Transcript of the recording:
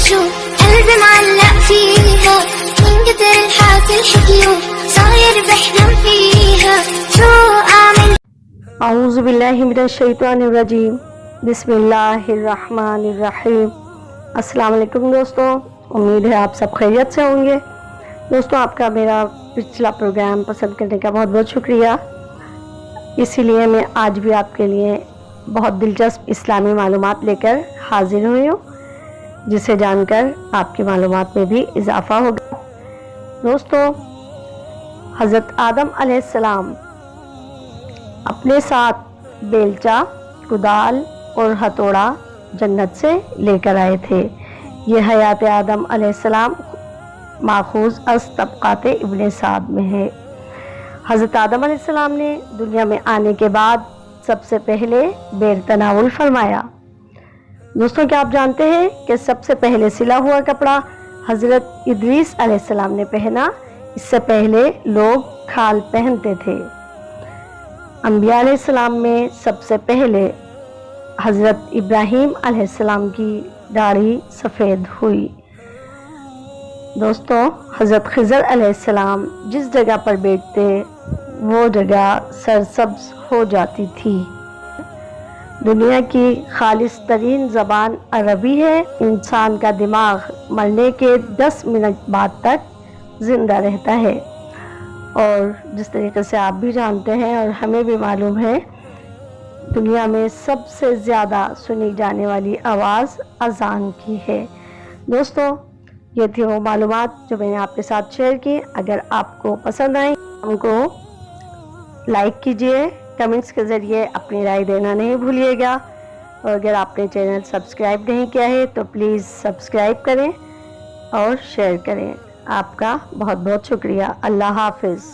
شو قلبي معلق فيها من كتر الحاصل حكيو صاير بحلم فيها شو أعمل. اعوذ باللہ من الشیطان الرجیم بسم اللہ الرحمن الرحیم. السلام علیکم دوستوں، امید ہے آپ سب خیریت سے ہوں گے. دوستوں، آپ کا میرا پچھلا پروگرام پسند کرنے کا بہت بہت شکریہ. اسی لیے میں آج بھی آپ کے لیے بہت دلچسپ اسلامی معلومات لے کر حاضر ہوئی ہوں، جسے جان کر آپ کی معلومات میں بھی اضافہ ہوگا. دوستوں، حضرت آدم علیہ السلام اپنے ساتھ بیلچہ، کدال اور ہتھوڑا جنت سے لے کر آئے تھے. یہ حیات آدم علیہ السلام ماخوذ از طبقات ابن سعد میں ہے. حضرت آدم علیہ السلام نے دنیا میں آنے کے بعد سب سے پہلے بیر تناول فرمایا. دوستوں، کیا آپ جانتے ہیں کہ سب سے پہلے سلا ہوا کپڑا حضرت ادریس علیہ السلام نے پہنا؟ اس سے پہلے لوگ کھال پہنتے تھے. انبیاء علیہ السلام میں سب سے پہلے حضرت ابراہیم علیہ السلام کی داڑھی سفید ہوئی. دوستوں، حضرت خضر علیہ السلام جس جگہ پر بیٹھتے وہ جگہ سرسبز ہو جاتی تھی. دنیا کی خالص ترین زبان عربی ہے. انسان کا دماغ مرنے کے 10 منٹ بعد تک زندہ رہتا ہے. اور جس طریقے سے آپ بھی جانتے ہیں اور ہمیں بھی معلوم ہے، دنیا میں سب سے زیادہ سنی جانے والی آواز اذان کی ہے. دوستوں، یہ تھی وہ معلومات جو میں نے آپ کے ساتھ شیئر کی. اگر آپ کو پسند آئیں ہم کو لائک کیجئے، کمنٹس کے ذریعے اپنی رائے دینا نہیں بھولیے گا. اور اگر آپ نے چینل سبسکرائب نہیں کیا ہے تو پلیز سبسکرائب کریں اور شیئر کریں. آپ کا بہت بہت شکریہ. اللہ حافظ.